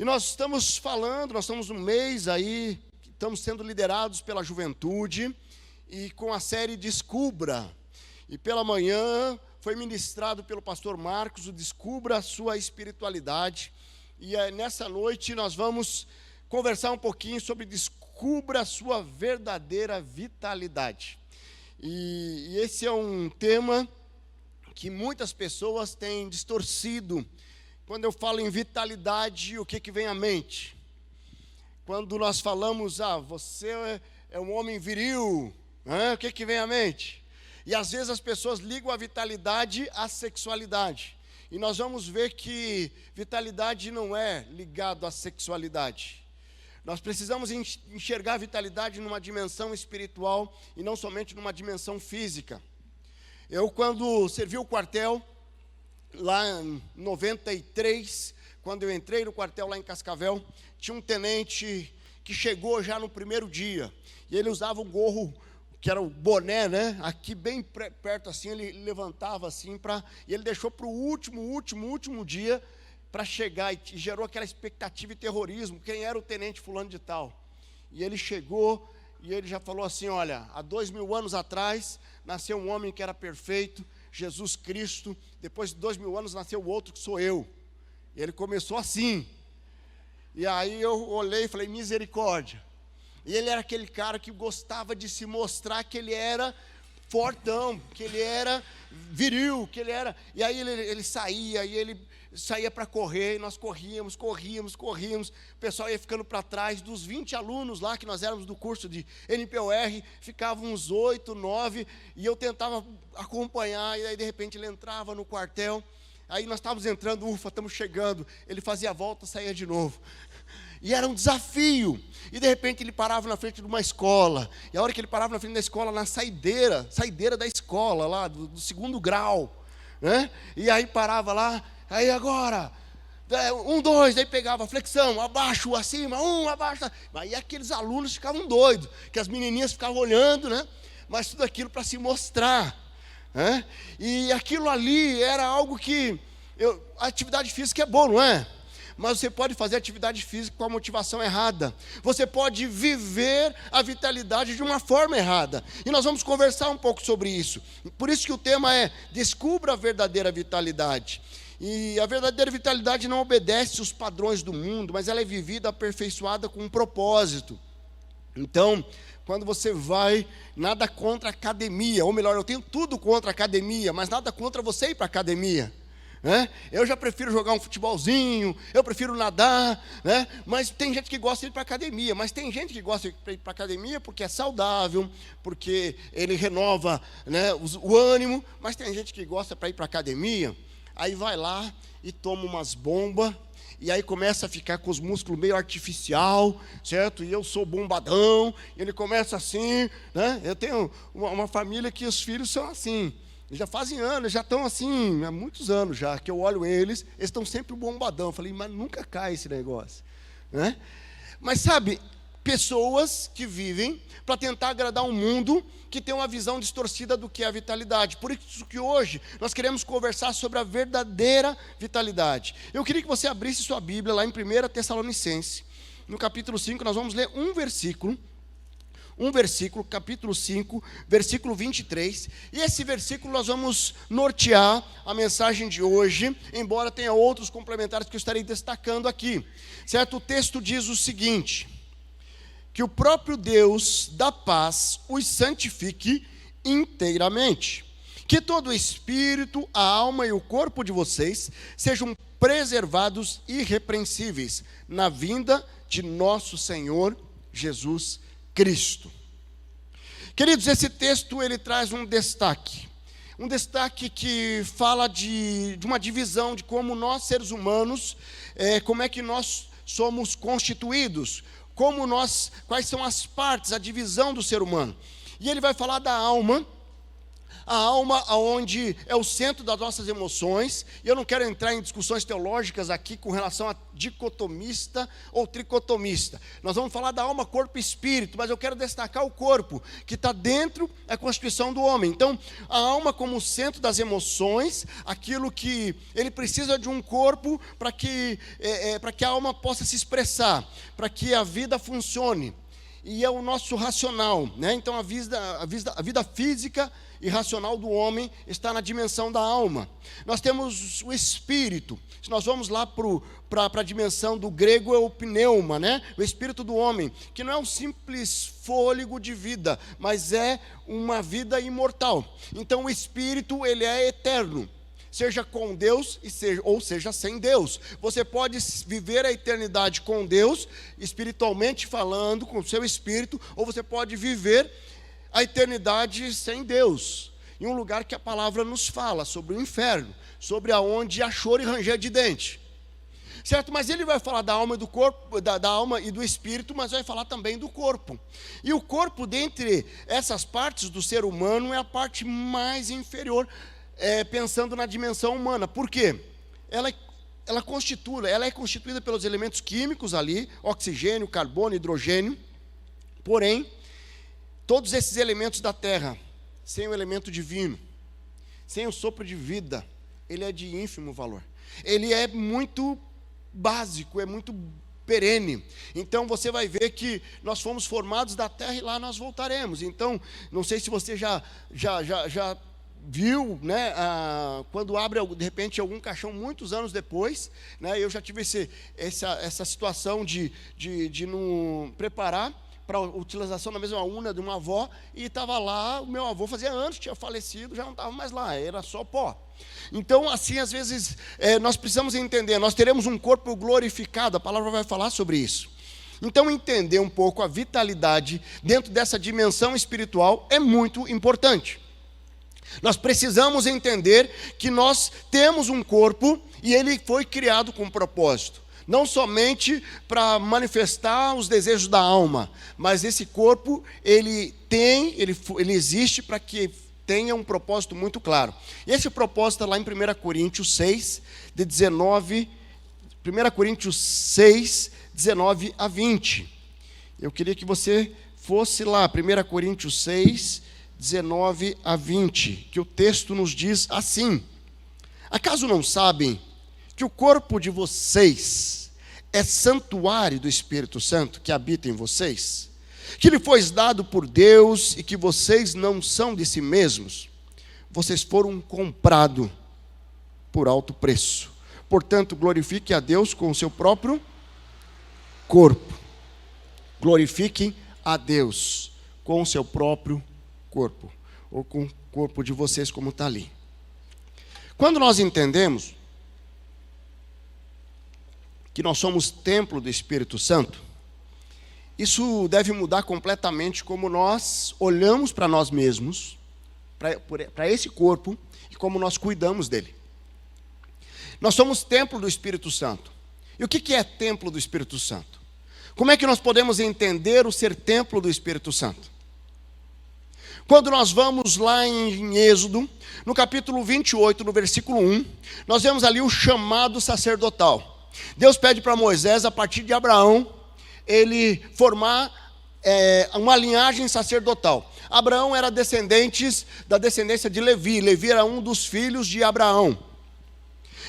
E nós estamos no mês aí, estamos sendo liderados pela juventude e com a série Descubra. E pela manhã foi ministrado pelo pastor Marcos o Descubra a Sua Espiritualidade. E nessa noite nós vamos conversar um pouquinho sobre Descubra a Sua Verdadeira Vitalidade. E esse é um tema que muitas pessoas têm distorcido. Quando eu falo em vitalidade, o que vem à mente? Quando nós falamos, você é um homem viril, o que vem à mente? E às vezes as pessoas ligam a vitalidade à sexualidade. E nós vamos ver que vitalidade não é ligado à sexualidade. Nós precisamos enxergar a vitalidade numa dimensão espiritual e não somente numa dimensão física. Eu, quando servi o quartel, lá em 93, quando eu entrei no quartel lá em Cascavel, tinha um tenente que chegou já no primeiro dia, e ele usava um gorro, que era o boné, aqui bem perto assim, ele levantava assim, e ele deixou para o último dia, para chegar, e gerou aquela expectativa e terrorismo, quem era o tenente fulano de tal, e ele chegou, e ele já falou assim, olha, há 2000 anos atrás, nasceu um homem que era perfeito, Jesus Cristo, depois de 2000 anos nasceu o outro que sou eu. E ele começou assim. E aí eu olhei e falei, misericórdia. E ele era aquele cara que gostava de se mostrar que ele era fortão, que ele era viril, que ele era... E aí ele saía para correr, e nós corríamos. O pessoal ia ficando para trás. Dos 20 alunos lá, que nós éramos do curso de NPOR, ficavam uns 8, 9, e eu tentava acompanhar, e aí de repente ele entrava no quartel, aí nós estávamos entrando, estamos chegando, ele fazia a volta, saía de novo. E era um desafio, e de repente ele parava na frente de uma escola, e a hora que ele parava na frente da escola, na saideira da escola, lá do 2º grau, e aí parava lá, aí agora, 1, 2, aí pegava flexão, abaixo, acima, abaixo, aí aqueles alunos ficavam doidos, que as menininhas ficavam olhando, mas tudo aquilo para se mostrar, e aquilo ali era algo que, a atividade física é boa, não é? Mas você pode fazer atividade física com a motivação errada. Você pode viver a vitalidade de uma forma errada. E nós vamos conversar um pouco sobre isso. Por isso que o tema é Descubra a Verdadeira Vitalidade. E a verdadeira vitalidade não obedece os padrões do mundo, mas ela é vivida, aperfeiçoada com um propósito. Então, quando você vai, nada contra a academia, ou melhor, eu tenho tudo contra a academia, mas nada contra você ir para a academia. Eu já prefiro jogar um futebolzinho, eu prefiro nadar, mas tem gente que gosta de ir para a academia, mas tem gente que gosta de ir para a academia porque é saudável, porque ele renova o ânimo, mas tem gente que gosta para ir para a academia, aí vai lá e toma umas bombas, e aí começa a ficar com os músculos meio artificial, certo? E eu sou bombadão, e ele começa assim, eu tenho uma família que os filhos são assim, já fazem anos, já estão assim, há muitos anos já, que eu olho eles estão sempre bombadão. Eu falei, mas nunca cai esse negócio. Mas sabe, pessoas que vivem para tentar agradar um mundo que tem uma visão distorcida do que é a vitalidade. Por isso que hoje nós queremos conversar sobre a verdadeira vitalidade. Eu queria que você abrisse sua Bíblia lá em 1 Tessalonicenses, no capítulo 5, nós vamos ler um versículo, capítulo 5, versículo 23, e esse versículo nós vamos nortear a mensagem de hoje, embora tenha outros complementares que eu estarei destacando aqui, certo? O texto diz o seguinte, que o próprio Deus da paz os santifique inteiramente, que todo o espírito, a alma e o corpo de vocês sejam preservados irrepreensíveis na vinda de nosso Senhor Jesus Cristo. Queridos, esse texto ele traz um destaque que fala de uma divisão de como nós seres humanos, como é que nós somos constituídos, quais são as partes, a divisão do ser humano. E ele vai falar da alma, a alma onde é o centro das nossas emoções, e eu não quero entrar em discussões teológicas aqui com relação a dicotomista ou tricotomista. Nós vamos falar da alma, corpo e espírito, mas eu quero destacar o corpo, que está dentro da constituição do homem. Então, a alma como centro das emoções, aquilo que ele precisa de um corpo para que a alma possa se expressar, para que a vida funcione. E é o nosso racional, né? Então a vida física e racional do homem está na dimensão da alma. Nós temos o espírito. Se nós vamos lá para a dimensão do grego, é o pneuma, né? O espírito do homem, que não é um simples fôlego de vida, mas é uma vida imortal. Então o espírito, ele é eterno. Seja com Deus ou seja sem Deus. Você pode viver a eternidade com Deus, espiritualmente falando, com o seu espírito, ou você pode viver a eternidade sem Deus, em um lugar que a palavra nos fala, sobre o inferno, sobre aonde há choro e ranger de dente. Certo? Mas ele vai falar da alma e do corpo, da alma e do espírito, mas vai falar também do corpo. E o corpo, dentre essas partes do ser humano, é a parte mais inferior, pensando na dimensão humana. Por quê? Ela é constituída pelos elementos químicos ali, oxigênio, carbono, hidrogênio. Porém, todos esses elementos da terra, sem o elemento divino, sem o sopro de vida, ele é de ínfimo valor. Ele é muito básico, é muito perene. Então você vai ver que nós fomos formados da terra e lá nós voltaremos. Então, não sei se você já viu, né, quando abre de repente algum caixão muitos anos depois, né, eu já tive essa situação de não preparar para a utilização da mesma urna de uma avó, e estava lá, o meu avô fazia anos, tinha falecido, já não estava mais lá, era só pó. Então, assim, às vezes, nós precisamos entender, nós teremos um corpo glorificado, a palavra vai falar sobre isso. Então, entender um pouco a vitalidade dentro dessa dimensão espiritual é muito importante. Nós precisamos entender que nós temos um corpo e ele foi criado com um propósito. Não somente para manifestar os desejos da alma, mas esse corpo, ele existe para que tenha um propósito muito claro. E esse propósito está lá em 1 Coríntios 6, 19 a 20. Eu queria que você fosse lá, 1 Coríntios 6, 19 a 20, que o texto nos diz assim: acaso não sabem que o corpo de vocês é santuário do Espírito Santo que habita em vocês, que lhe foi dado por Deus e que vocês não são de si mesmos? Vocês foram comprados por alto preço. Portanto, glorifique a Deus com o seu próprio corpo. Glorifiquem a Deus com o seu próprio corpo, ou com o corpo de vocês como está ali. Quando nós entendemos que nós somos templo do Espírito Santo, isso deve mudar completamente como nós olhamos para nós mesmos, para esse corpo, e como nós cuidamos dele. Nós somos templo do Espírito Santo. E o que é templo do Espírito Santo? Como é que nós podemos entender o ser templo do Espírito Santo? Quando nós vamos lá em Êxodo, no capítulo 28, no versículo 1, nós vemos ali o chamado sacerdotal. Deus pede para Moisés, a partir de Abraão, ele formar uma linhagem sacerdotal. Abraão era da descendência de Levi. Levi era um dos filhos de Abraão.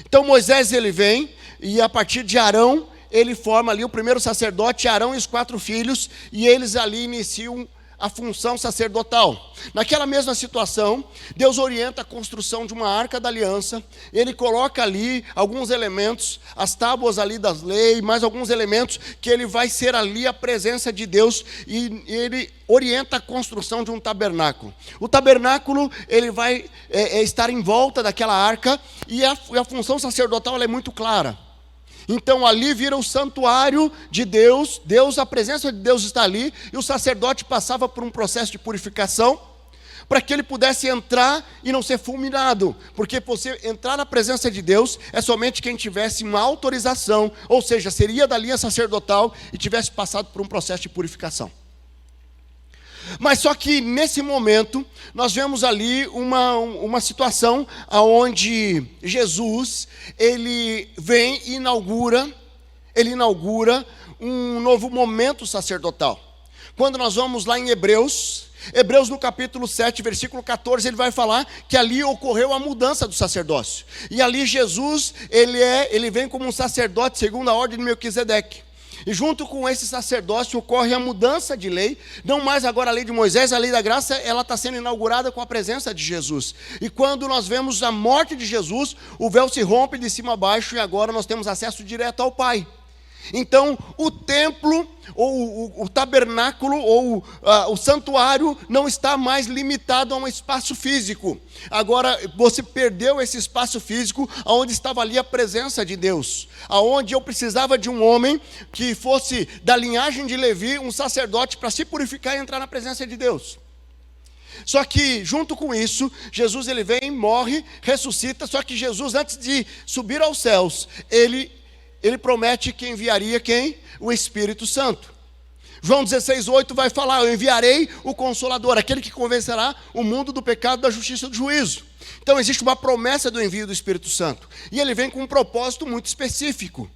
Então Moisés, ele vem, e a partir de Arão, ele forma ali o primeiro sacerdote, Arão e os 4 filhos, e eles ali iniciam a função sacerdotal. Naquela mesma situação, Deus orienta a construção de uma arca da aliança. Ele coloca ali alguns elementos, as tábuas ali das leis, mais alguns elementos que ele vai ser ali a presença de Deus, e ele orienta a construção de um tabernáculo. O tabernáculo, ele vai estar em volta daquela arca, e a função sacerdotal ela é muito clara. Então ali vira o santuário de Deus, a presença de Deus está ali, e o sacerdote passava por um processo de purificação, para que ele pudesse entrar e não ser fulminado, porque você entrar na presença de Deus é somente quem tivesse uma autorização, ou seja, seria da linha sacerdotal e tivesse passado por um processo de purificação. Mas só que nesse momento, nós vemos ali uma situação onde Jesus, ele vem e inaugura um novo momento sacerdotal. Quando nós vamos lá em Hebreus no capítulo 7, versículo 14, ele vai falar que ali ocorreu a mudança do sacerdócio. E ali Jesus, ele vem como um sacerdote segundo a ordem de Melquisedeque. E junto com esse sacerdócio ocorre a mudança de lei, não mais agora a lei de Moisés, a lei da graça, ela está sendo inaugurada com a presença de Jesus. E quando nós vemos a morte de Jesus, o véu se rompe de cima a baixo e agora nós temos acesso direto ao Pai. Então, o templo, ou o tabernáculo, ou o santuário, não está mais limitado a um espaço físico. Agora, você perdeu esse espaço físico, onde estava ali a presença de Deus. Onde eu precisava de um homem que fosse da linhagem de Levi, um sacerdote, para se purificar e entrar na presença de Deus. Só que, junto com isso, Jesus ele vem, morre, ressuscita. Só que Jesus, antes de subir aos céus, ele promete que enviaria quem? O Espírito Santo. João 16:8 vai falar: eu enviarei o Consolador, aquele que convencerá o mundo do pecado, da justiça e do juízo. Então existe uma promessa do envio do Espírito Santo. E ele vem com um propósito muito específico.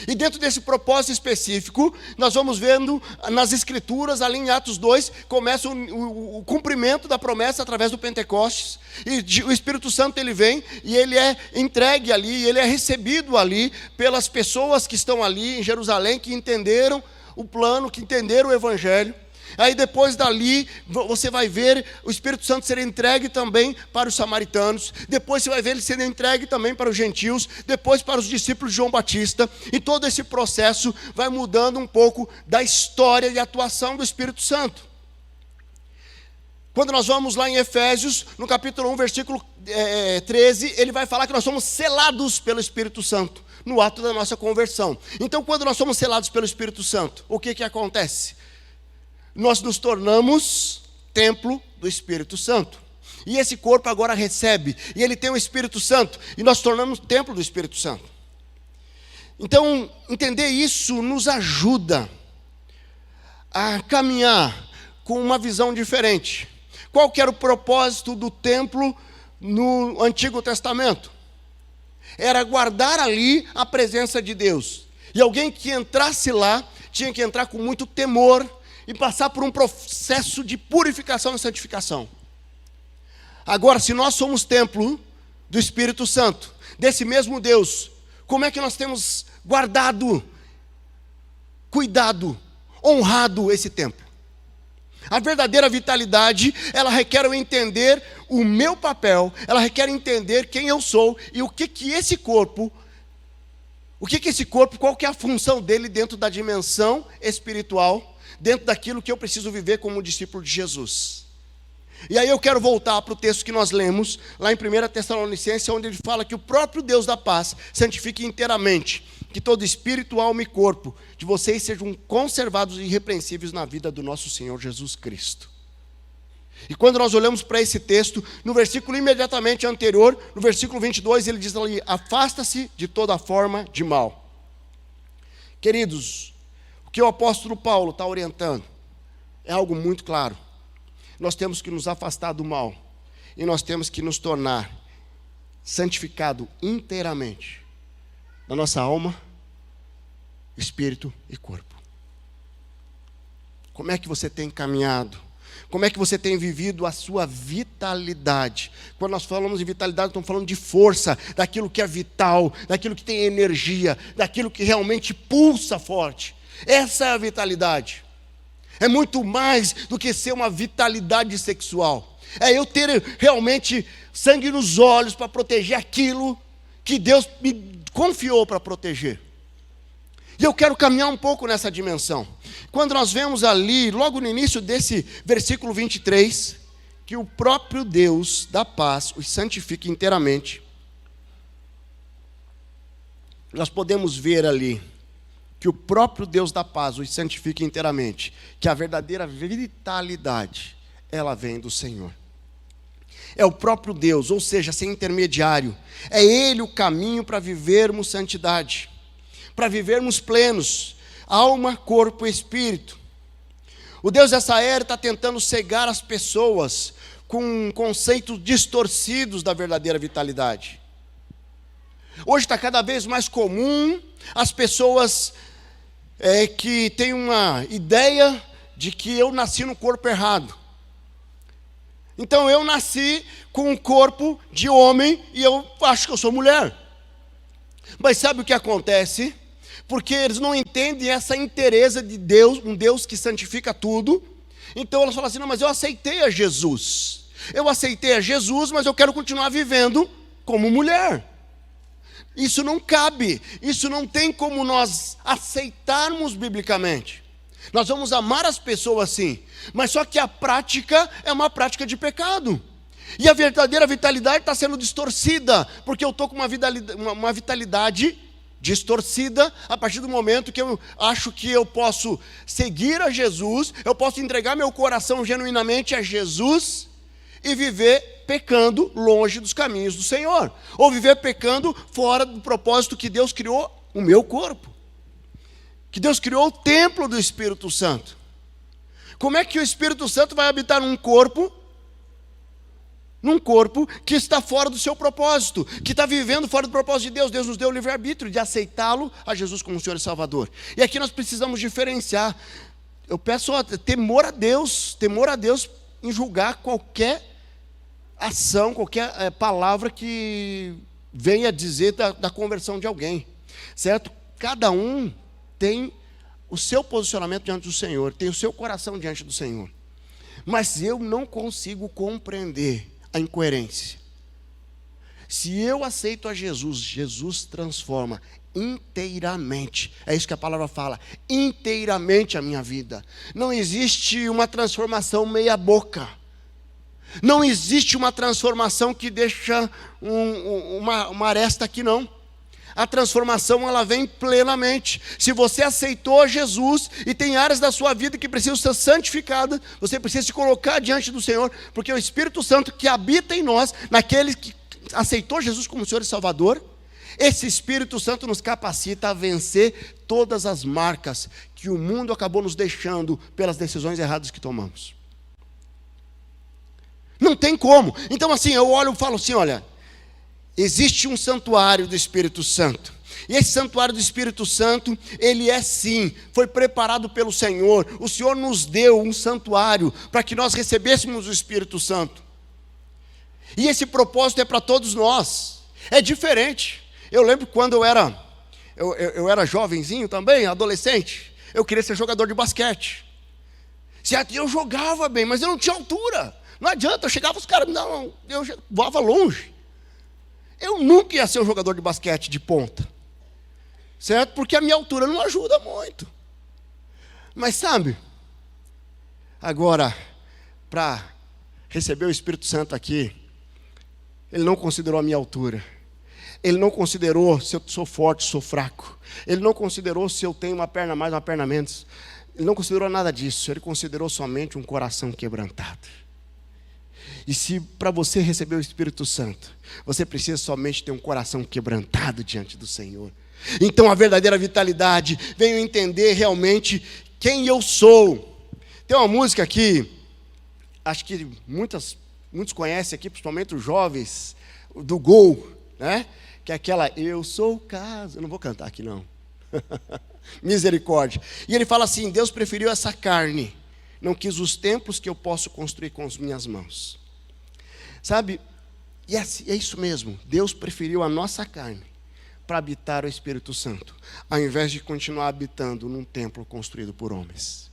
E dentro desse propósito específico, nós vamos vendo nas Escrituras, ali em Atos 2, começa o cumprimento da promessa através do Pentecostes. E o Espírito Santo ele vem e ele é entregue ali, ele é recebido ali pelas pessoas que estão ali em Jerusalém, que entenderam o plano, que entenderam o Evangelho. Aí depois dali, você vai ver o Espírito Santo ser entregue também para os samaritanos. Depois você vai ver ele sendo entregue também para os gentios. Depois para os discípulos de João Batista. E todo esse processo vai mudando um pouco da história e atuação do Espírito Santo. Quando nós vamos lá em Efésios, no capítulo 1, versículo 13, ele vai falar que nós somos selados pelo Espírito Santo, no ato da nossa conversão. Então, quando nós somos selados pelo Espírito Santo, o que acontece? Nós nos tornamos templo do Espírito Santo. E esse corpo agora recebe, e ele tem o Espírito Santo, e nós tornamos templo do Espírito Santo. Então, entender isso nos ajuda a caminhar com uma visão diferente. Qual que era o propósito do templo no Antigo Testamento? Era guardar ali a presença de Deus. E alguém que entrasse lá, tinha que entrar com muito temor, e passar por um processo de purificação e santificação. Agora, se nós somos templo do Espírito Santo, desse mesmo Deus, como é que nós temos guardado, cuidado, honrado esse templo? A verdadeira vitalidade, ela requer eu entender o meu papel, ela requer entender quem eu sou e o que esse corpo, qual que é a função dele dentro da dimensão espiritual, dentro daquilo que eu preciso viver como discípulo de Jesus. E aí eu quero voltar para o texto que nós lemos, lá em 1 Tessalonicenses, onde ele fala que o próprio Deus da paz santifique inteiramente, que todo espírito, alma e corpo de vocês sejam conservados e irrepreensíveis na vida do nosso Senhor Jesus Cristo. E quando nós olhamos para esse texto, no versículo imediatamente anterior, no versículo 22, ele diz ali: afasta-se de toda forma de mal. Queridos, o que o apóstolo Paulo está orientando é algo muito claro. Nós temos que nos afastar do mal e nós temos que nos tornar santificado inteiramente na nossa alma, espírito e corpo. Como é que você tem caminhado? Como é que você tem vivido a sua vitalidade? Quando nós falamos em vitalidade, estamos falando de força, daquilo que é vital, daquilo que tem energia, daquilo que realmente pulsa forte. Essa é a vitalidade. É muito mais do que ser uma vitalidade sexual. É eu ter realmente sangue nos olhos para proteger aquilo que Deus me confiou para proteger. E eu quero caminhar um pouco nessa dimensão. Quando nós vemos ali, logo no início desse versículo 23, que o próprio Deus da paz os santifique inteiramente, nós podemos ver ali que o próprio Deus da paz os santifique inteiramente, que a verdadeira vitalidade, ela vem do Senhor. É o próprio Deus, ou seja, sem intermediário. É Ele o caminho para vivermos santidade, para vivermos plenos, alma, corpo e espírito. O Deus dessa era está tentando cegar as pessoas com conceitos distorcidos da verdadeira vitalidade. Hoje está cada vez mais comum as pessoas que têm uma ideia de que eu nasci no corpo errado. Então eu nasci com um corpo de homem e eu acho que eu sou mulher. Mas sabe o que acontece? Porque eles não entendem essa inteireza de Deus, um Deus que santifica tudo. Então elas falam assim, não, mas eu aceitei a Jesus. Eu aceitei a Jesus, mas eu quero continuar vivendo como mulher. Isso não cabe, isso não tem como nós aceitarmos biblicamente. Nós vamos amar as pessoas sim, mas só que a prática é uma prática de pecado. E a verdadeira vitalidade está sendo distorcida, porque eu estou com uma vitalidade distorcida a partir do momento que eu acho que eu posso seguir a Jesus, eu posso entregar meu coração genuinamente a Jesus e viver pecando longe dos caminhos do Senhor, ou viver pecando fora do propósito que Deus criou o meu corpo, que Deus criou o templo do Espírito Santo. Como é que o Espírito Santo vai habitar num corpo que está fora do seu propósito, que está vivendo fora do propósito de Deus? Deus nos deu o livre-arbítrio de aceitá-lo a Jesus como Senhor e Salvador. E aqui nós precisamos diferenciar. Eu peço temor a Deus em julgar qualquer ação, qualquer palavra que venha dizer da conversão de alguém, certo? Cada um tem o seu posicionamento diante do Senhor, tem o seu coração diante do Senhor, mas eu não consigo compreender a incoerência. Se eu aceito a Jesus, Jesus transforma inteiramente, é isso que a palavra fala, inteiramente a minha vida. Não existe uma transformação meia boca, não existe uma transformação que deixa uma aresta aqui, não. A transformação ela vem plenamente. Se você aceitou Jesus e tem áreas da sua vida que precisam ser santificadas, você precisa se colocar diante do Senhor, porque o Espírito Santo que habita em nós, naquele que aceitou Jesus como Senhor e Salvador, esse Espírito Santo nos capacita a vencer todas as marcas que o mundo acabou nos deixando pelas decisões erradas que tomamos. Não tem como. Então assim, eu olho e falo assim, olha, existe um santuário do Espírito Santo. E esse santuário do Espírito Santo, ele foi preparado pelo Senhor. O Senhor nos deu um santuário para que nós recebêssemos o Espírito Santo. E esse propósito é para todos nós. É diferente. Eu lembro quando eu era jovenzinho também, adolescente, eu queria ser jogador de basquete. Eu jogava bem, mas eu não tinha altura. Não adianta, eu chegava os caras, não, eu voava longe. Eu nunca ia ser um jogador de basquete de ponta, certo? Porque a minha altura não ajuda muito. Mas sabe, agora, para receber o Espírito Santo aqui, Ele não considerou a minha altura. Ele não considerou se eu sou forte, sou fraco. Ele não considerou se eu tenho uma perna mais, uma perna menos. Ele não considerou nada disso. Ele considerou somente um coração quebrantado. E se para você receber o Espírito Santo, você precisa somente ter um coração quebrantado diante do Senhor. Então a verdadeira vitalidade, venho entender realmente quem eu sou. Tem uma música aqui, acho que muitos conhecem aqui, principalmente os jovens, do Gol, né? Que é aquela, eu sou o caso, eu não vou cantar aqui não. Misericórdia. E ele fala assim, Deus preferiu essa carne, não quis os templos que eu posso construir com as minhas mãos. Sabe, e é isso mesmo, Deus preferiu a nossa carne para habitar o Espírito Santo, ao invés de continuar habitando num templo construído por homens.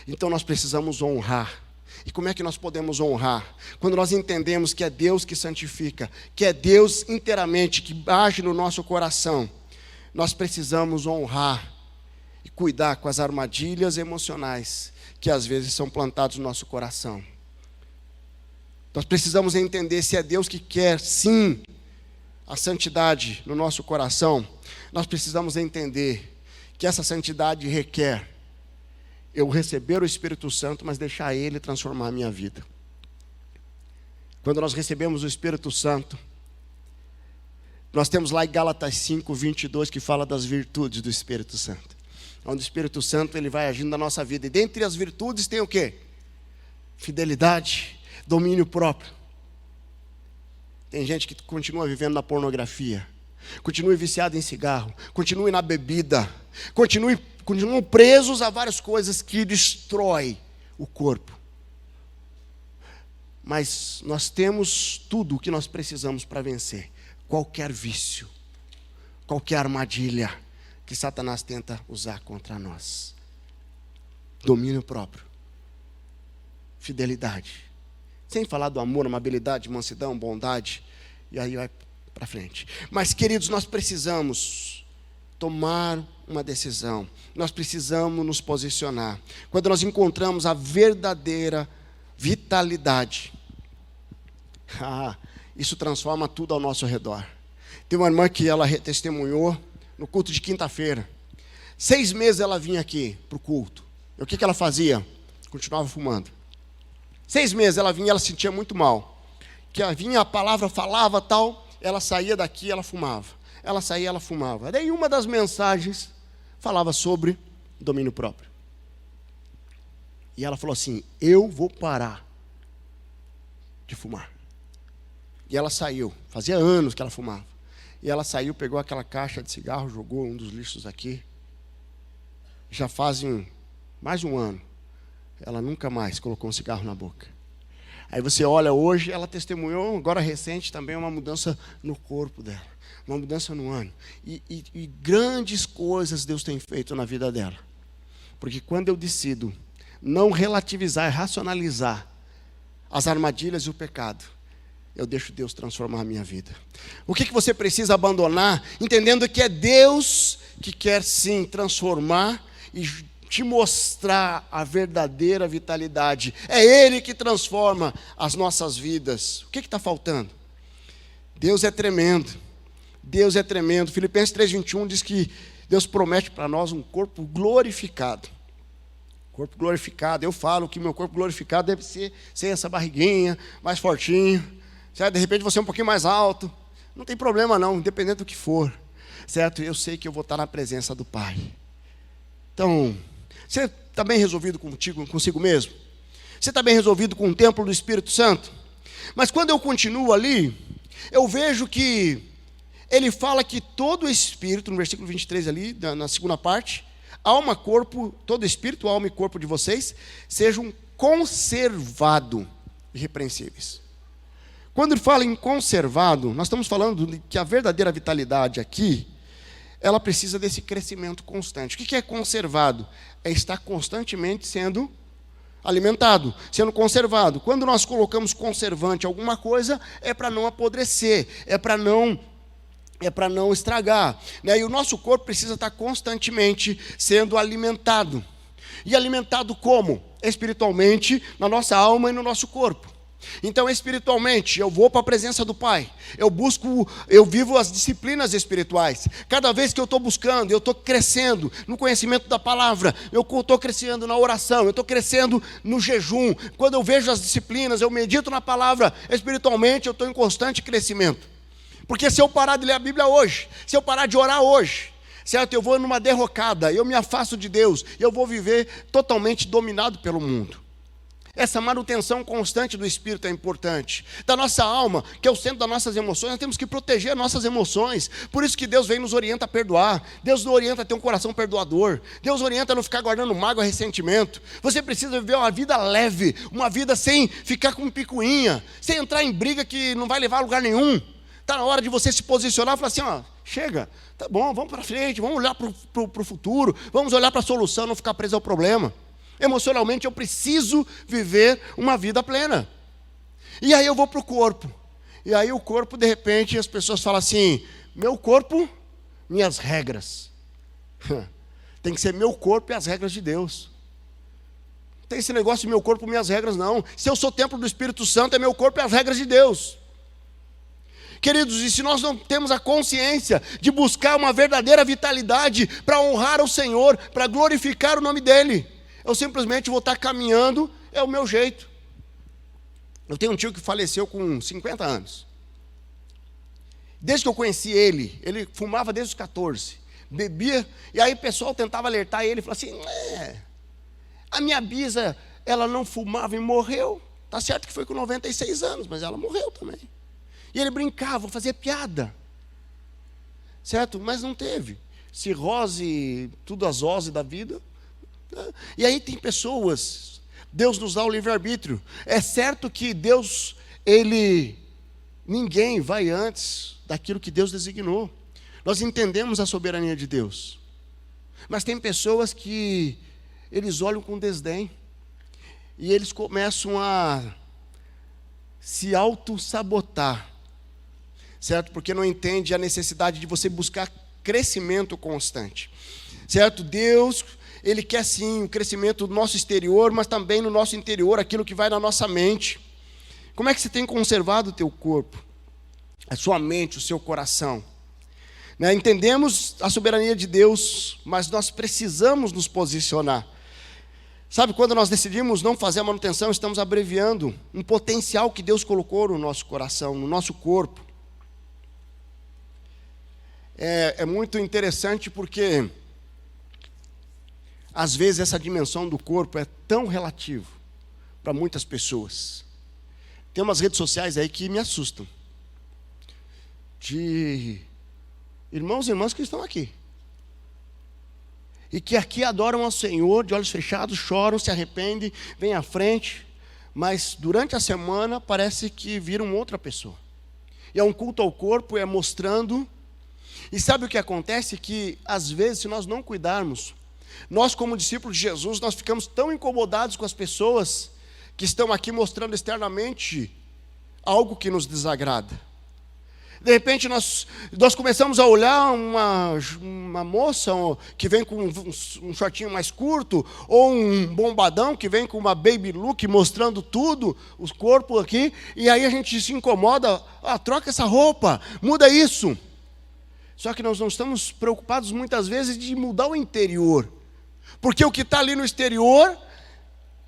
Então nós precisamos honrar. E como é que nós podemos honrar? Quando nós entendemos que é Deus que santifica, que é Deus inteiramente que age no nosso coração, nós precisamos honrar e cuidar com as armadilhas emocionais que às vezes são plantadas no nosso coração. Nós precisamos entender se é Deus que quer, sim, a santidade no nosso coração. Nós precisamos entender que essa santidade requer eu receber o Espírito Santo, mas deixar Ele transformar a minha vida. Quando nós recebemos o Espírito Santo, nós temos lá em Gálatas 5:22 que fala das virtudes do Espírito Santo. onde o Espírito Santo ele vai agindo na nossa vida. E dentre as virtudes tem o quê? Fidelidade, domínio próprio. Tem gente que continua vivendo na pornografia, continue viciado em cigarro, continue na bebida, continuam presos a várias coisas que destroem o corpo. Mas nós temos tudo o que nós precisamos para vencer qualquer vício, qualquer armadilha que Satanás tenta usar contra nós. Domínio próprio, fidelidade, sem falar do amor, amabilidade, mansidão, bondade, e aí vai para frente. Mas, queridos, nós precisamos tomar uma decisão, nós precisamos nos posicionar. Quando nós encontramos a verdadeira vitalidade, isso transforma tudo ao nosso redor. Tem uma irmã que ela testemunhou no culto de quinta-feira. 6 meses ela vinha aqui para o culto. E o que ela fazia? Continuava fumando. 6 meses ela vinha, ela se sentia muito mal. Que ela vinha, a palavra falava tal, ela saía daqui, ela fumava. Ela saía, ela fumava. Daí uma das mensagens falava sobre domínio próprio. E ela falou assim: eu vou parar de fumar. E ela saiu, fazia anos que ela fumava. E ela saiu, pegou aquela caixa de cigarro, jogou um dos lixos aqui. Já fazem mais de um ano. Ela nunca mais colocou um cigarro na boca. Aí você olha hoje, ela testemunhou, agora recente também, uma mudança no corpo dela. Uma mudança no ânimo. E grandes coisas Deus tem feito na vida dela. Porque quando eu decido não relativizar, racionalizar as armadilhas e o pecado, eu deixo Deus transformar a minha vida. O que você precisa abandonar? Entendendo que é Deus que quer sim transformar e te mostrar a verdadeira vitalidade. É Ele que transforma as nossas vidas. O que está faltando? Deus é tremendo. Deus é tremendo. Filipenses 3:21 diz que Deus promete para nós um corpo glorificado. Corpo glorificado. Eu falo que meu corpo glorificado deve ser sem essa barriguinha, mais fortinho. Certo? De repente você é um pouquinho mais alto. Não tem problema não, independente do que for. Certo? Eu sei que eu vou estar na presença do Pai. Então, você está bem resolvido consigo mesmo? Você está bem resolvido com o templo do Espírito Santo? Mas quando eu continuo ali, eu vejo que ele fala que todo espírito, no versículo 23 ali, na segunda parte, alma, corpo, todo espírito, alma e corpo de vocês, sejam conservados irrepreensíveis. Quando ele fala em conservado, nós estamos falando de que a verdadeira vitalidade aqui, ela precisa desse crescimento constante. O que é conservado? É estar constantemente sendo alimentado, sendo conservado. Quando nós colocamos conservante em alguma coisa, é para não apodrecer, é para não estragar, né? E o nosso corpo precisa estar constantemente sendo alimentado. E alimentado como? Espiritualmente, na nossa alma e no nosso corpo. Então, espiritualmente, eu vou para a presença do Pai, eu vivo as disciplinas espirituais. Cada vez que eu estou buscando, eu estou crescendo no conhecimento da palavra, eu estou crescendo na oração, eu estou crescendo no jejum. Quando eu vejo as disciplinas, eu medito na palavra, espiritualmente eu estou em constante crescimento. Porque se eu parar de ler a Bíblia hoje, se eu parar de orar hoje, certo? Eu vou numa derrocada, eu me afasto de Deus, eu vou viver totalmente dominado pelo mundo. Essa manutenção constante do Espírito é importante. Da nossa alma, que é o centro das nossas emoções, nós temos que proteger as nossas emoções. Por isso que Deus vem nos orienta a perdoar. Deus nos orienta a ter um coração perdoador. Deus orienta a não ficar guardando mágoa e ressentimento. Você precisa viver uma vida leve, uma vida sem ficar com picuinha, sem entrar em briga que não vai levar a lugar nenhum. Está na hora de você se posicionar e falar assim, ó, chega, tá bom, vamos para frente, vamos olhar para o futuro, vamos olhar para a solução, não ficar preso ao problema. Emocionalmente eu preciso viver uma vida plena. E aí eu vou para o corpo. E aí o corpo, de repente, as pessoas falam assim, meu corpo, minhas regras. Tem que ser meu corpo e as regras de Deus. Não tem esse negócio de meu corpo, minhas regras, não. Se eu sou templo do Espírito Santo, é meu corpo e as regras de Deus. Queridos, e se nós não temos a consciência de buscar uma verdadeira vitalidade para honrar o Senhor, para glorificar o nome dEle, eu simplesmente vou estar caminhando, é o meu jeito. Eu tenho um tio que faleceu com 50 anos. Desde que eu conheci ele fumava desde os 14. bebia, e aí o pessoal tentava alertar ele, falava assim, a minha bisa, ela não fumava e morreu, tá certo que foi com 96 anos, mas ela morreu também. E ele brincava, fazia piada, certo? Mas não teve cirrose, tudo as ozes da vida. E aí tem pessoas, Deus nos dá o livre-arbítrio. É certo que Deus, ninguém vai antes daquilo que Deus designou. Nós entendemos a soberania de Deus. Mas tem pessoas que eles olham com desdém e eles começam a se auto-sabotar, certo? Porque não entende a necessidade de você buscar crescimento constante, certo? Deus, Ele quer sim o crescimento do nosso exterior, mas também no nosso interior, aquilo que vai na nossa mente. Como é que você tem conservado o teu corpo, a sua mente, o seu coração? Entendemos a soberania de Deus, mas nós precisamos nos posicionar. Sabe, quando nós decidimos não fazer a manutenção, estamos abreviando um potencial que Deus colocou no nosso coração, no nosso corpo. É muito interessante porque, às vezes, essa dimensão do corpo é tão relativa para muitas pessoas. Tem umas redes sociais aí que me assustam, de irmãos e irmãs que estão aqui, e que aqui adoram ao Senhor, de olhos fechados, choram, se arrependem, vêm à frente, mas durante a semana parece que viram outra pessoa. E é um culto ao corpo, é mostrando. E sabe o que acontece? Que às vezes, se nós não cuidarmos, nós como discípulos de Jesus, nós ficamos tão incomodados com as pessoas que estão aqui mostrando externamente algo que nos desagrada. De repente nós começamos a olhar uma moça que vem com um shortinho mais curto, ou um bombadão que vem com uma baby look mostrando tudo, o corpo aqui, e aí a gente se incomoda, troca essa roupa, muda isso. Só que nós não estamos preocupados muitas vezes de mudar o interior, porque o que está ali no exterior,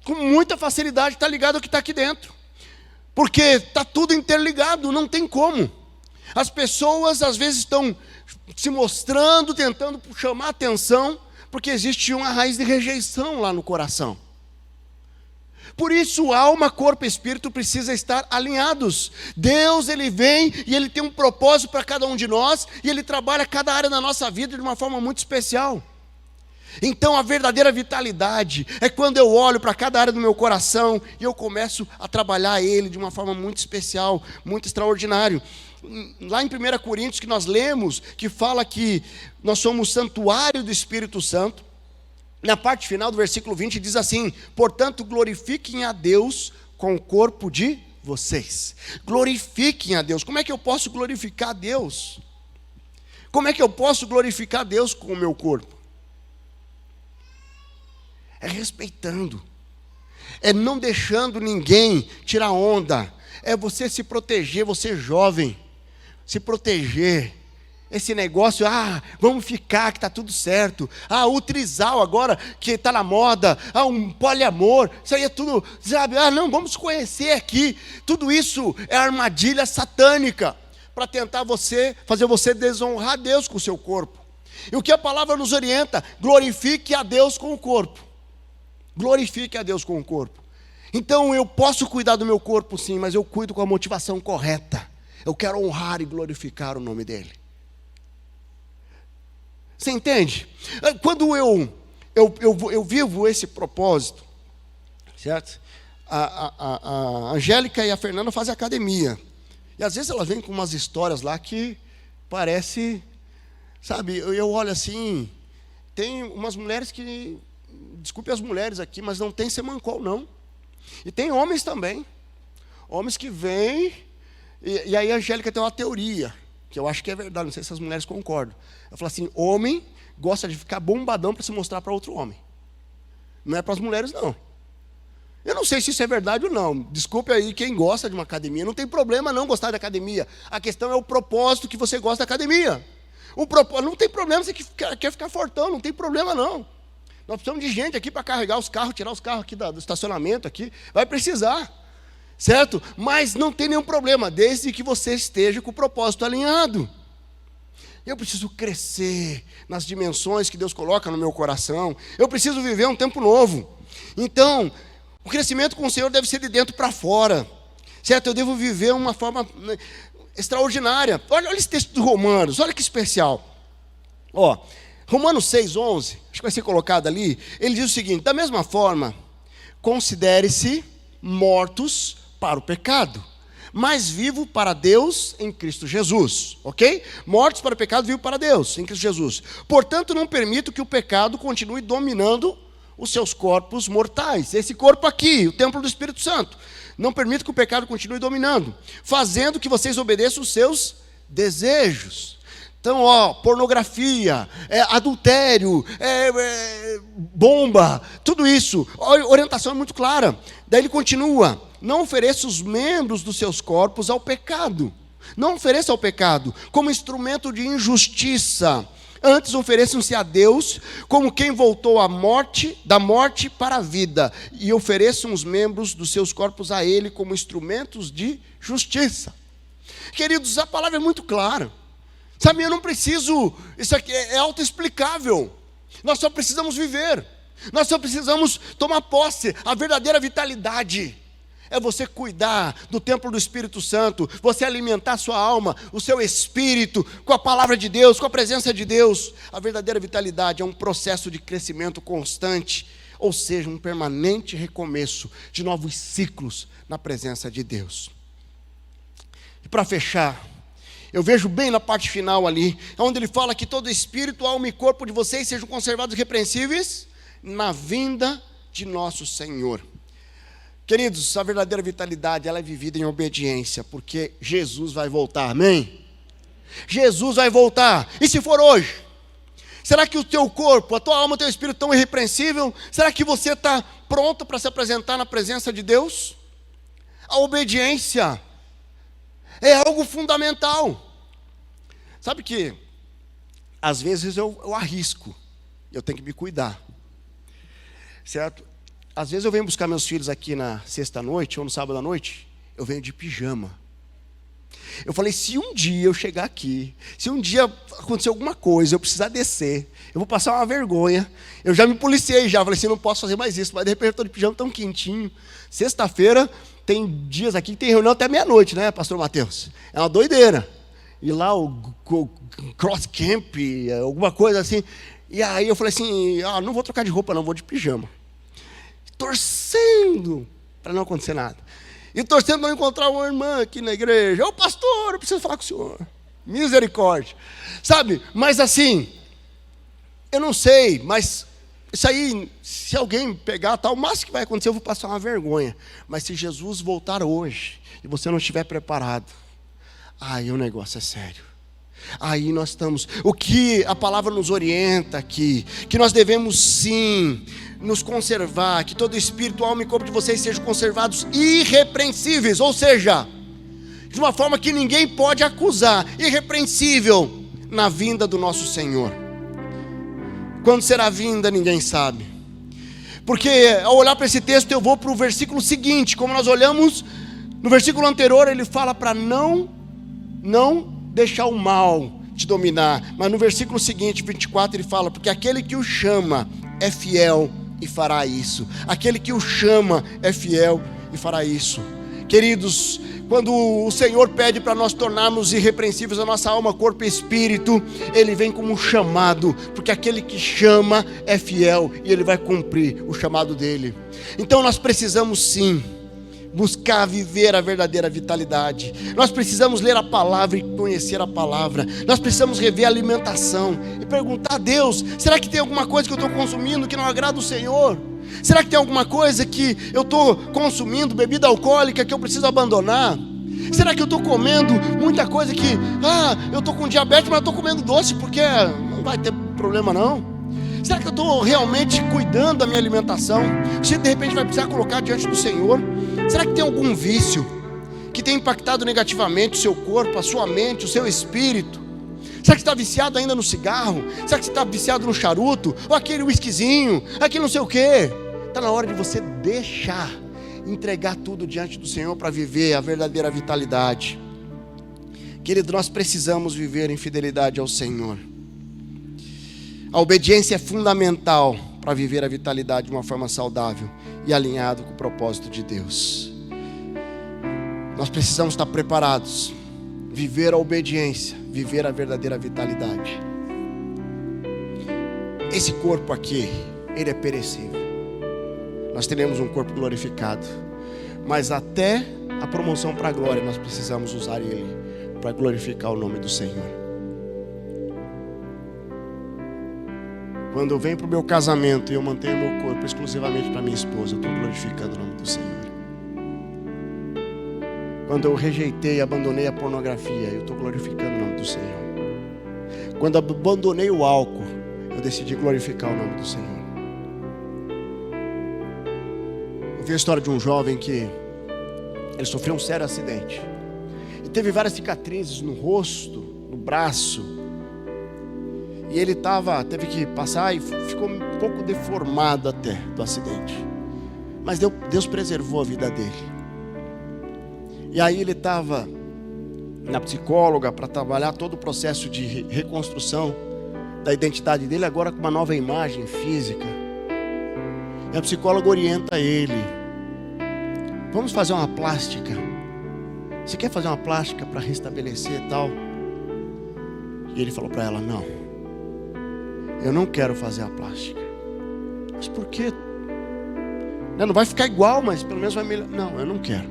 com muita facilidade está ligado ao que está aqui dentro, porque está tudo interligado, não tem como. As pessoas às vezes estão se mostrando, tentando chamar atenção, porque existe uma raiz de rejeição lá no coração. Por isso, alma, corpo e espírito precisam estar alinhados. Deus, Ele vem e Ele tem um propósito para cada um de nós, e Ele trabalha cada área da nossa vida de uma forma muito especial. Então a verdadeira vitalidade é quando eu olho para cada área do meu coração e eu começo a trabalhar ele de uma forma muito especial, muito extraordinária. Lá em 1 Coríntios, que nós lemos, que fala que nós somos santuário do Espírito Santo, na parte final do versículo 20 diz assim: portanto glorifiquem a Deus com o corpo de vocês. Glorifiquem a Deus. Como é que eu posso glorificar a Deus? Como é que eu posso glorificar a Deus com o meu corpo? É respeitando, é não deixando ninguém tirar onda, é você se proteger, você jovem, se proteger. Esse negócio, vamos ficar que está tudo certo, o trisal agora que está na moda, um poliamor, isso aí é tudo, sabe, não, vamos conhecer aqui. Tudo isso é armadilha satânica, para tentar fazer você desonrar Deus com o seu corpo. E o que a palavra nos orienta? Glorifique a Deus com o corpo. Glorifique a Deus com o corpo. Então eu posso cuidar do meu corpo sim, mas eu cuido com a motivação correta. Eu quero honrar e glorificar o nome dEle. Você entende? Quando eu vivo esse propósito, certo? A Angélica e a Fernanda fazem academia. E às vezes elas vêm com umas histórias lá que parece, sabe, eu olho assim, tem umas mulheres que, desculpe as mulheres aqui, mas não tem semancol não. E tem homens também. Homens que vêm, e aí a Angélica tem uma teoria, que eu acho que é verdade, não sei se as mulheres concordam. Ela fala assim: homem gosta de ficar bombadão para se mostrar para outro homem. Não é para as mulheres não. Eu não sei se isso é verdade ou não. Desculpe aí quem gosta de uma academia. Não tem problema não gostar da academia. A questão é o propósito que você gosta da academia. Não tem problema se você quer ficar fortão, não tem problema não. Nós precisamos de gente aqui para carregar os carros, tirar os carros aqui do estacionamento aqui. Vai precisar, certo? Mas não tem nenhum problema, desde que você esteja com o propósito alinhado. Eu preciso crescer nas dimensões que Deus coloca no meu coração. Eu preciso viver um tempo novo. Então, o crescimento com o Senhor deve ser de dentro para fora. Certo? Eu devo viver uma forma extraordinária. Olha esse texto de Romanos, olha que especial. Romanos 6:11, acho que vai ser colocado ali. Ele diz o seguinte: da mesma forma, considere-se mortos para o pecado, mas vivo para Deus em Cristo Jesus, ok? Mortos para o pecado, vivo para Deus em Cristo Jesus. Portanto, não permito que o pecado continue dominando os seus corpos mortais. Esse corpo aqui, o templo do Espírito Santo. Não permito que o pecado continue dominando, fazendo que vocês obedeçam os seus desejos. Então, pornografia, adultério, bomba, tudo isso. A orientação é muito clara. Daí ele continua: não ofereça os membros dos seus corpos ao pecado. Não ofereça ao pecado como instrumento de injustiça. Antes ofereçam-se a Deus como quem voltou da morte para a vida, e ofereçam os membros dos seus corpos a Ele como instrumentos de justiça. Queridos, a palavra é muito clara. Sabe, eu não preciso, isso aqui é autoexplicável. Nós só precisamos viver. Nós só precisamos tomar posse. A verdadeira vitalidade é você cuidar do templo do Espírito Santo, você alimentar a sua alma, o seu espírito, com a palavra de Deus, com a presença de Deus. A verdadeira vitalidade é um processo de crescimento constante, ou seja, um permanente recomeço de novos ciclos na presença de Deus. E para fechar, eu vejo bem na parte final ali, onde ele fala que todo espírito, alma e corpo de vocês sejam conservados irrepreensíveis na vinda de nosso Senhor. Queridos, a verdadeira vitalidade, ela é vivida em obediência, porque Jesus vai voltar, amém? Jesus vai voltar, e se for hoje? Será que o teu corpo, a tua alma, o teu espírito estão irrepreensível? Será que você está pronto para se apresentar na presença de Deus? A obediência é algo fundamental. Sabe que, às vezes eu arrisco, eu tenho que me cuidar, certo? Às vezes eu venho buscar meus filhos aqui na sexta-noite ou no sábado à noite, eu venho de pijama. Eu falei, se um dia eu chegar aqui, se um dia acontecer alguma coisa, eu precisar descer, eu vou passar uma vergonha. Eu já me policiei já, falei assim, não posso fazer mais isso, mas de repente eu estou de pijama tão quentinho. Sexta-feira, tem dias aqui que tem reunião até meia-noite, né, pastor Mateus? É uma doideira. E lá o cross camp, alguma coisa assim. E aí eu falei assim, não vou trocar de roupa não, vou de pijama. Torcendo para não acontecer nada. E torcendo para não encontrar uma irmã aqui na igreja. Ô pastor, eu preciso falar com o senhor. Misericórdia. Sabe, mas assim, eu não sei, mas isso aí, se alguém pegar, o máximo que vai acontecer, eu vou passar uma vergonha. Mas se Jesus voltar hoje, e você não estiver preparado, aí o negócio é sério. Aí nós estamos, o que a palavra nos orienta aqui, que nós devemos sim nos conservar, que todo espírito, alma e corpo de vocês sejam conservados irrepreensíveis, ou seja, de uma forma que ninguém pode acusar, irrepreensível na vinda do nosso Senhor. Quando será a vinda, ninguém sabe. Porque ao olhar para esse texto, eu vou para o versículo seguinte, como nós olhamos no versículo anterior, ele fala para não deixar o mal te dominar, mas no versículo seguinte, 24, ele fala, porque aquele que o chama é fiel e fará isso. Aquele que o chama é fiel e fará isso. Queridos, quando o Senhor pede para nós tornarmos irrepreensíveis a nossa alma, corpo e espírito, Ele vem como um chamado, porque aquele que chama é fiel e Ele vai cumprir o chamado dEle. Então nós precisamos sim buscar viver a verdadeira vitalidade. Nós precisamos ler a palavra e conhecer a palavra. Nós precisamos rever a alimentação e perguntar a Deus, será que tem alguma coisa que eu estou consumindo que não agrada o Senhor? Será que tem alguma coisa que eu estou consumindo, bebida alcoólica, que eu preciso abandonar? Será que eu estou comendo muita coisa que, eu estou com diabetes, mas estou comendo doce porque não vai ter problema não? Será que eu estou realmente cuidando da minha alimentação? Você de repente vai precisar colocar diante do Senhor. Será que tem algum vício que tem impactado negativamente o seu corpo, a sua mente, o seu espírito? Será que você está viciado ainda no cigarro? Será que você está viciado no charuto? Ou aquele whiskyzinho? Aquele não sei o quê? Está na hora de você deixar, entregar tudo diante do Senhor para viver a verdadeira vitalidade. Querido, nós precisamos viver em fidelidade ao Senhor. A obediência é fundamental para viver a vitalidade de uma forma saudável e alinhado com o propósito de Deus. Nós precisamos estar preparados, viver a obediência, viver a verdadeira vitalidade. Esse corpo aqui, ele é perecível. Nós teremos um corpo glorificado, mas até a promoção para a glória nós precisamos usar ele para glorificar o nome do Senhor. Quando eu venho para o meu casamento e eu mantenho meu corpo exclusivamente para minha esposa, eu estou glorificando o nome do Senhor. Quando eu rejeitei e abandonei a pornografia, eu estou glorificando o nome do Senhor. Quando eu abandonei o álcool, eu decidi glorificar o nome do Senhor. Eu vi a história de um jovem que ele sofreu um sério acidente e teve várias cicatrizes no rosto, no braço. E ele teve que passar e ficou um pouco deformado até do acidente. Mas Deus preservou a vida dele. E aí ele estava na psicóloga para trabalhar todo o processo de reconstrução da identidade dele, agora com uma nova imagem física. E a psicóloga orienta ele: vamos fazer uma plástica. Você quer fazer uma plástica para restabelecer e tal? E ele falou para ela: não, eu não quero fazer a plástica. Mas por quê? Não vai ficar igual, mas pelo menos vai melhorar. Não, eu não quero.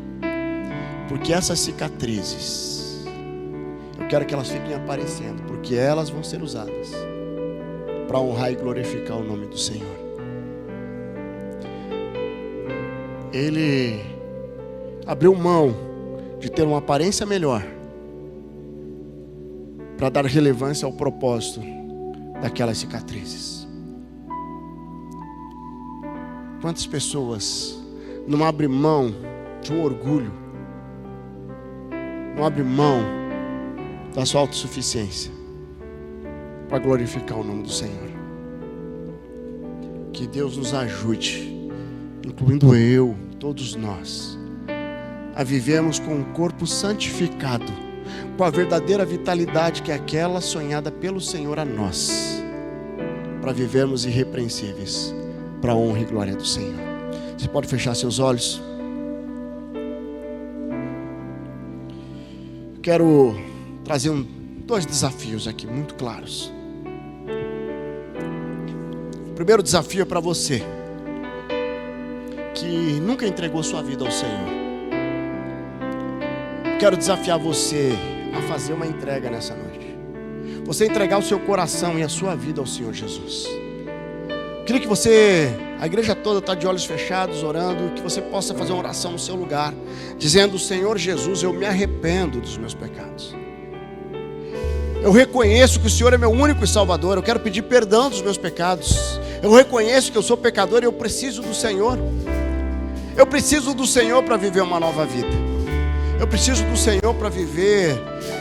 Porque essas cicatrizes, eu quero que elas fiquem aparecendo, porque elas vão ser usadas para honrar e glorificar o nome do Senhor. Ele abriu mão de ter uma aparência melhor para dar relevância ao propósito daquelas cicatrizes. Quantas pessoas não abrem mão de um orgulho, não abrem mão da sua autossuficiência para glorificar o nome do Senhor? Que Deus nos ajude, incluindo eu, todos nós, a vivermos com um corpo santificado, com a verdadeira vitalidade que é aquela sonhada pelo Senhor a nós, para vivermos irrepreensíveis, para a honra e glória do Senhor. Você pode fechar seus olhos? Quero trazer dois desafios aqui muito claros. O primeiro desafio é para você que nunca entregou sua vida ao Senhor. Quero desafiar você a fazer uma entrega nessa noite. Você entregar o seu coração e a sua vida ao Senhor Jesus. Queria que a igreja toda está de olhos fechados, orando, que você possa fazer uma oração no seu lugar, dizendo: Senhor Jesus, eu me arrependo dos meus pecados. Eu reconheço que o Senhor é meu único Salvador. Eu quero pedir perdão dos meus pecados. Eu reconheço que eu sou pecador e eu preciso do Senhor. Eu preciso do Senhor para viver uma nova vida. Eu preciso do Senhor para viver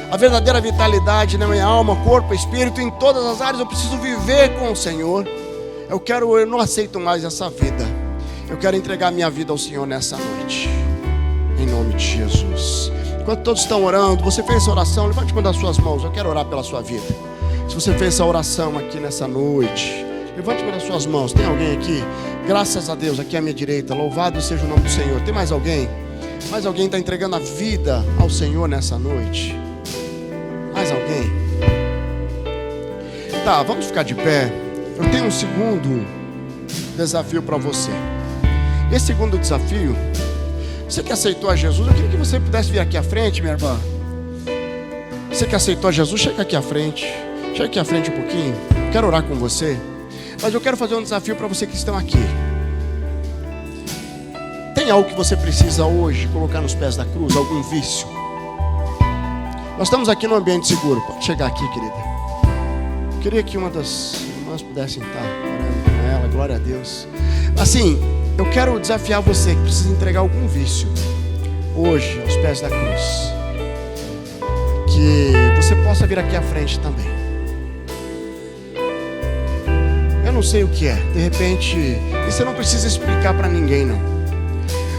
a verdadeira vitalidade na minha alma, corpo, espírito, em todas as áreas. Eu preciso viver com o Senhor. Eu não aceito mais essa vida. Eu quero entregar minha vida ao Senhor nessa noite, em nome de Jesus. Enquanto todos estão orando, você fez essa oração, levante uma das suas mãos. Eu quero orar pela sua vida. Se você fez essa oração aqui nessa noite, levante uma das suas mãos. Tem alguém aqui? Graças a Deus, aqui à minha direita. Louvado seja o nome do Senhor. Tem mais alguém? Mais alguém está entregando a vida ao Senhor nessa noite? Mais alguém? Tá, vamos ficar de pé. Eu tenho um segundo desafio para você. Esse segundo desafio, você que aceitou a Jesus, eu queria que você pudesse vir aqui à frente, minha irmã. Você que aceitou a Jesus, chega aqui à frente. Chega aqui à frente um pouquinho. Quero orar com você. Mas eu quero fazer um desafio para você que estão aqui. Tem algo que você precisa hoje colocar nos pés da cruz? Algum vício? Nós estamos aqui num ambiente seguro. Pode chegar aqui, querida. Eu queria que uma das irmãs pudessem estar orando com ela. Glória a Deus. Assim, eu quero desafiar você que precisa entregar algum vício hoje aos pés da cruz. Que você possa vir aqui à frente também. Eu não sei o que é. De repente, e você não precisa explicar para ninguém, não.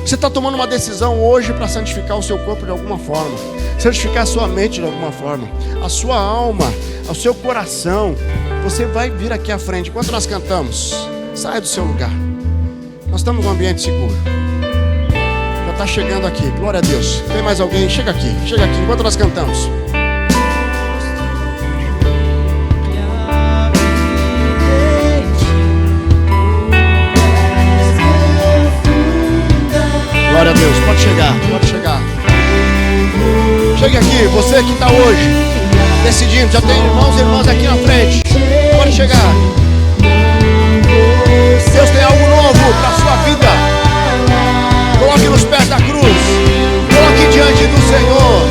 Você está tomando uma decisão hoje para santificar o seu corpo de alguma forma, santificar a sua mente de alguma forma, a sua alma, o seu coração. Você vai vir aqui à frente. Enquanto nós cantamos, saia do seu lugar. Nós estamos num ambiente seguro. Já está chegando aqui, glória a Deus. Tem mais alguém? Chega aqui, enquanto nós cantamos. Glória a Deus, pode chegar. Chegue aqui, você que está hoje decidindo, já tem irmãos e irmãs aqui na frente. Pode chegar. Deus tem algo novo para a sua vida. Coloque nos pés da cruz. Coloque diante do Senhor.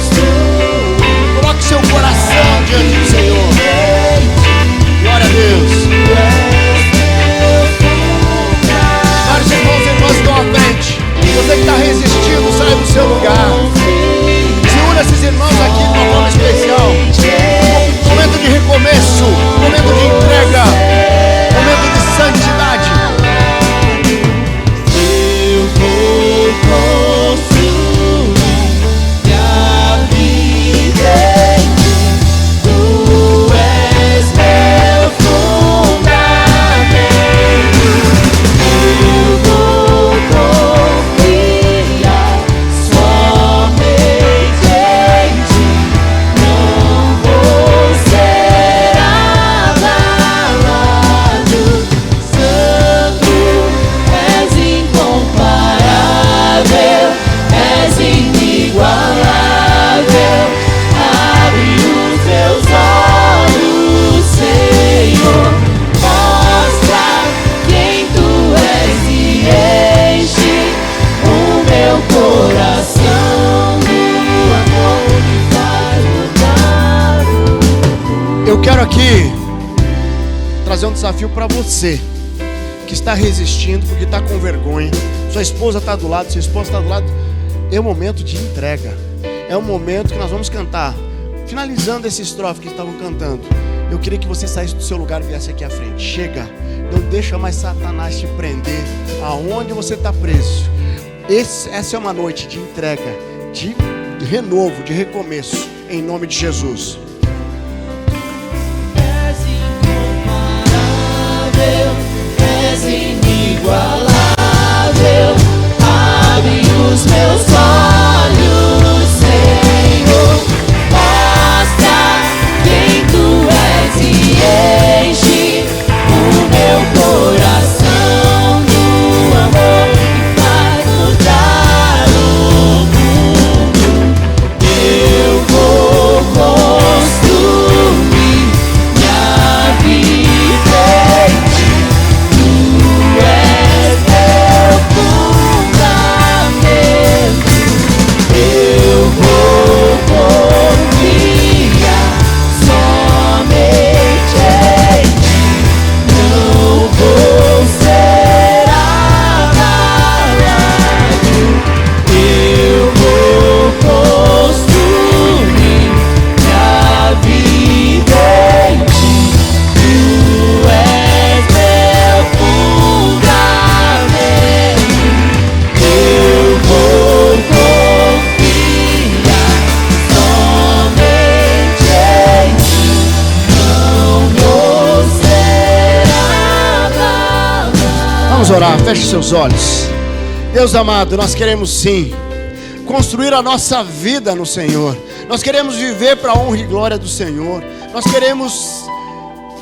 Coloque seu coração diante do Senhor. Glória a Deus. Vários irmãos e irmãs estão à frente. Você que está resistindo, sai do seu lugar. Se une a esses irmãos aqui de uma forma especial. Momento de recomeço, momento de entrega, momento de santidade. Eu vou construir minha vida em ti. Tu és meu fundamento. Eu vou confiar somente em ti. Não vou ser abalado. Santo, és incomparável, és inigualável. Abre os teus olhos, Senhor. Mostra quem tu és e enche o meu coração do amor que faz mudar. Eu quero aqui trazer um desafio para você que está resistindo, porque está com vergonha. Sua esposa está do lado, seu esposo está do lado. É o momento de entrega. É o momento que nós vamos cantar. Finalizando esse estrofe que estavam cantando, eu queria que você saísse do seu lugar e viesse aqui à frente. Chega, não deixa mais Satanás te prender aonde você está preso. Essa é uma noite de entrega, de renovo, de recomeço, em nome de Jesus. És incomparável, és inigualável. Abre os meus olhos, Senhor. Mostra quem tu és e enche o meu coração do amor que faz mudar o mundo. Eu vou construir minha vida em ti. Tu és meu fundamento. Eu vou confiar somente em ti. Não vou ser abalado. Eu vou construir minha vida em ti. Tu és meu fundamento. Eu vou confiar somente em ti. Não vou ser abalado. Vamos orar, feche seus olhos. Deus amado, nós queremos sim construir a nossa vida no Senhor. Nós queremos viver para a honra e glória do Senhor. Nós queremos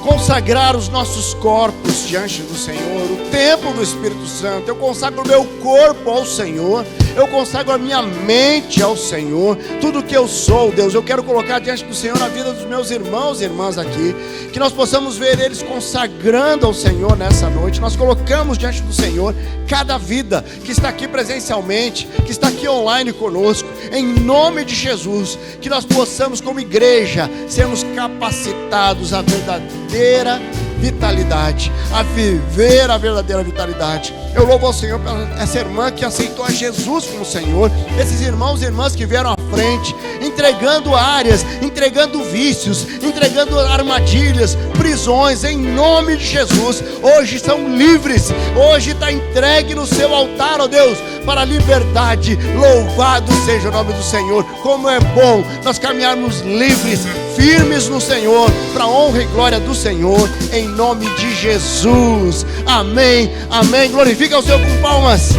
consagrar os nossos corpos diante do Senhor, o templo do Espírito Santo. Eu consagro o meu corpo ao Senhor, eu consagro a minha mente ao Senhor. Tudo que eu sou, Deus, eu quero colocar diante do Senhor a vida dos meus irmãos e irmãs aqui, que nós possamos ver eles consagrando ao Senhor nessa noite. Nós colocamos diante do Senhor cada vida que está aqui presencialmente, que está aqui online conosco, em nome de Jesus, que nós possamos como igreja sermos capacitados à verdadeira vitalidade, a viver a verdadeira vitalidade. Eu louvo ao Senhor pela essa irmã que aceitou a Jesus como Senhor, esses irmãos e irmãs que vieram à frente, entregando áreas, entregando vícios, entregando armadilhas, prisões, em nome de Jesus. Hoje são livres, hoje está entregue no seu altar, ó Deus, para a liberdade. Louvado seja o nome do Senhor. Como é bom nós caminharmos livres, firmes no Senhor, para a honra e glória do Senhor, em nome de Jesus. Amém, amém. Glorifica o Senhor com palmas.